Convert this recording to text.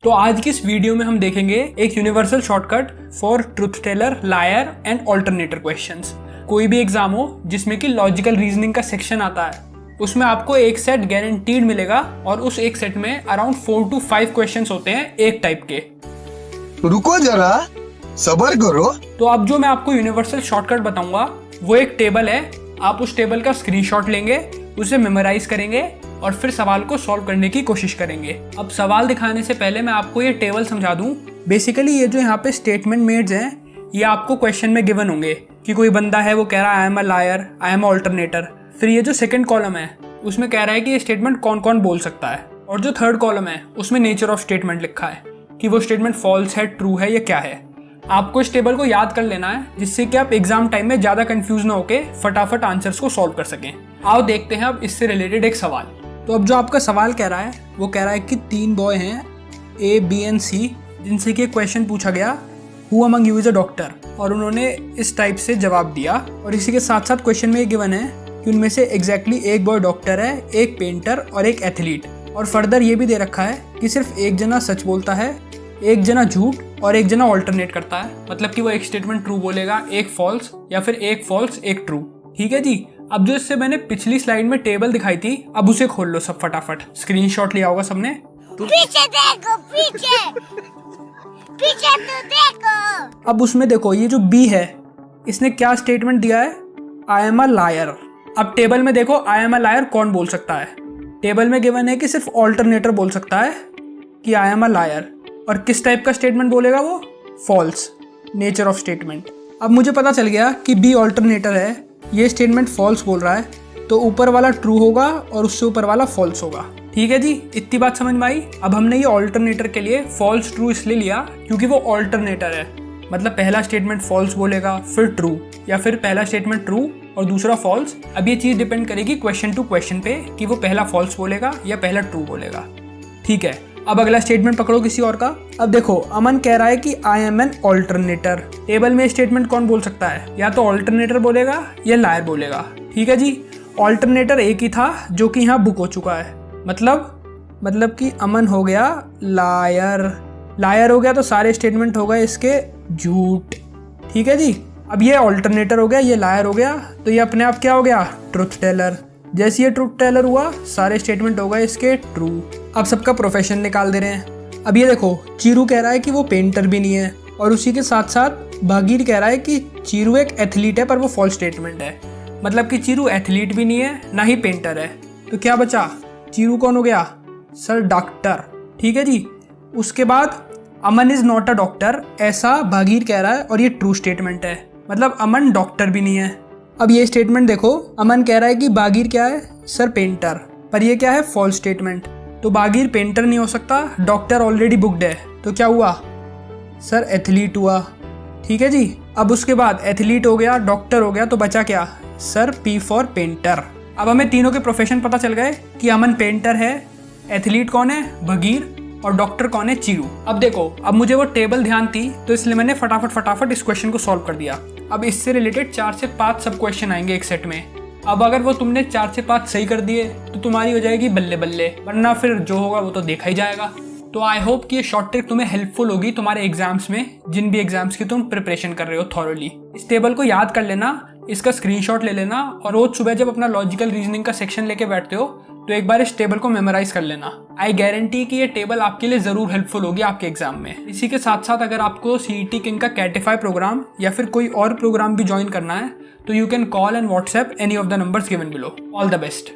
तो आज की इस वीडियो में हम देखेंगे एक universal shortcut for truth teller, liar and alternator questions. कोई भी एग्जाम हो जिसमें कि लॉजिकल रीजनिंग का सेक्शन आता है, उसमें आपको एक सेट गारंटीड मिलेगा और उस एक सेट में अराउंड 4 to 5 क्वेश्चंस होते हैं एक टाइप के। रुको जरा, सब्र करो। तो अब जो मैं आपको यूनिवर्सल शॉर्टकट बताऊंगा वो एक टेबल है। आप उस टेबल का स्क्रीनशॉट लेंगे, उसे मेमोराइज करेंगे और फिर सवाल को सॉल्व करने की कोशिश करेंगे। अब सवाल दिखाने से पहले मैं आपको ये टेबल समझा दूं। बेसिकली ये जो यहाँ पे स्टेटमेंट मेड्स हैं, ये आपको क्वेश्चन में गिवन होंगे कि कोई बंदा है, वो कह रहा है I am a liar, I am alternator. फिर ये जो सेकंड कॉलम है उसमें कह रहा है कि ये स्टेटमेंट कौन कौन बोल सकता है, और जो थर्ड कॉलम है उसमें नेचर ऑफ स्टेटमेंट लिखा है कि वो स्टेटमेंट फॉल्स है, ट्रू है या क्या है। आपको इस टेबल को याद कर लेना है जिससे कि आप एग्जाम टाइम में ज्यादा कंफ्यूज ना होके फटाफट आंसर्स को सॉल्व कर सकें। आओ देखते हैं अब इससे रिलेटेड एक सवाल। तो अब जो आपका सवाल कह रहा है वो कह रहा है कि 3 बॉय हैं A, B एंड C, जिनसे कि क्वेश्चन पूछा गया who among you is a doctor, और उन्होंने इस टाइप से जवाब दिया। और इसी के साथ साथ क्वेश्चन में ये गिवन है कि उनमें से एग्जैक्टली एक बॉय डॉक्टर है, एक पेंटर और एक एथलीट। और फर्दर ये भी दे रखा है कि सिर्फ एक जना सच बोलता है, एक जना झूठ और एक जना ऑल्टरनेट करता है। मतलब कि वो एक स्टेटमेंट ट्रू बोलेगा, एक फॉल्स, या फिर एक फॉल्स एक ट्रू। ठीक है जी। अब जो इससे मैंने पिछली स्लाइड में टेबल दिखाई थी, अब उसे खोल लो सब फटाफट। स्क्रीनशॉट लिया होगा सबने। पीछे देखो, पीछे पीछे तो देखो। अब उसमें देखो ये जो बी है, इसने क्या स्टेटमेंट दिया है, आई एम अ लायर। अब टेबल में देखो आई एम अ लायर कौन बोल सकता है। टेबल में गिवन है कि सिर्फ ऑल्टरनेटर बोल सकता है कि आई एम अ लायर। और किस टाइप का स्टेटमेंट बोलेगा वो, फॉल्स, नेचर ऑफ स्टेटमेंट। अब मुझे पता चल गया कि बी ऑल्टरनेटर है, ये स्टेटमेंट फॉल्स बोल रहा है, तो ऊपर वाला ट्रू होगा और उससे ऊपर वाला फॉल्स होगा। ठीक है जी, इतनी बात समझ में आई। अब हमने ये ऑल्टरनेटर के लिए फॉल्स ट्रू इसलिए लिया क्योंकि वो ऑल्टरनेटर है। मतलब पहला स्टेटमेंट फॉल्स बोलेगा फिर ट्रू, या फिर पहला स्टेटमेंट ट्रू और दूसरा फॉल्स। अब ये चीज डिपेंड करेगी क्वेश्चन टू क्वेश्चन पे कि वो पहला फॉल्स बोलेगा या पहला ट्रू बोलेगा। ठीक है, अब अगला स्टेटमेंट पकड़ो किसी और का। अब देखो अमन कह रहा है कि I am an alternator. Table में स्टेटमेंट कौन बोल सकता है, या तो ऑल्टरनेटर बोलेगा या लायर बोलेगा। ठीक है जी। ऑल्टरनेटर एक ही था जो कि यहाँ बुक हो चुका है। मतलब कि अमन हो गया लायर, लायर हो गया तो सारे स्टेटमेंट हो गए इसके झूठ। ठीक है जी। अब ये ऑल्टरनेटर हो गया, ये लायर हो गया, तो ये अपने आप क्या हो गया, ट्रुथ टेलर। जैसे ये ट्रुथ टेलर हुआ, सारे स्टेटमेंट हो गए इसके ट्रू। अब सबका प्रोफेशन निकाल दे रहे हैं। अब ये देखो चीरू कह रहा है कि वो पेंटर भी नहीं है, और उसी के साथ साथ भागीर कह रहा है कि चीरू एक एथलीट है, पर वो फॉल्स स्टेटमेंट है। मतलब कि चीरू एथलीट भी नहीं है ना ही पेंटर है। तो क्या बचा, चीरू कौन हो गया, सर डॉक्टर। ठीक है जी। उसके बाद अमन इज नॉट अ डॉक्टर, ऐसा भागीर कह रहा है और ये ट्रू स्टेटमेंट है। मतलब अमन डॉक्टर भी नहीं है। अब ये स्टेटमेंट देखो, अमन कह रहा है कि बागीर क्या है, सर पेंटर, पर ये क्या है, फॉल्स स्टेटमेंट। तो बागीर पेंटर नहीं हो सकता, डॉक्टर ऑलरेडी बुक्ड है, तो क्या हुआ, सर एथलीट हुआ। ठीक है जी। अब उसके बाद एथलीट हो गया, डॉक्टर हो गया, तो बचा क्या, सर पी फॉर पेंटर। अब हमें तीनों के प्रोफेशन पता चल गए कि अमन पेंटर है, एथलीट कौन है, भगीर, और डॉक्टर कौन है, चीरू। अब देखो, अब मुझे वो टेबल ध्यान थी तो इसलिए मैंने फटाफट इस क्वेश्चन को सॉल्व कर दिया। अब इससे रिलेटेड 4 से 5 सब क्वेश्चन आएंगे एक सेट में। अब अगर वो तुमने 4 से 5 सही कर दिए तो तुम्हारी हो जाएगी बल्ले बल्ले, वरना फिर जो होगा वो तो देखा ही जाएगा। तो आई होप कि ये शॉर्ट ट्रिक तुम्हें हेल्पफुल होगी तुम्हारे एग्जाम्स में, जिन भी एग्जाम्स की तुम प्रिपरेशन कर रहे हो थॉरोली। इस टेबल को याद कर लेना, इसका स्क्रीनशॉट ले लेना, और रोज सुबह जब अपना लॉजिकल रीजनिंग का सेक्शन लेके बैठते हो तो एक बार इस टेबल को मेमोराइज कर लेना। आई गारंटी कि ये टेबल आपके लिए जरूर हेल्पफुल होगी आपके एग्जाम में। इसी के साथ साथ अगर आपको CET किंग का कैटिफाई प्रोग्राम या फिर कोई और प्रोग्राम भी ज्वाइन करना है तो you can call and WhatsApp any of the numbers given below. All the best.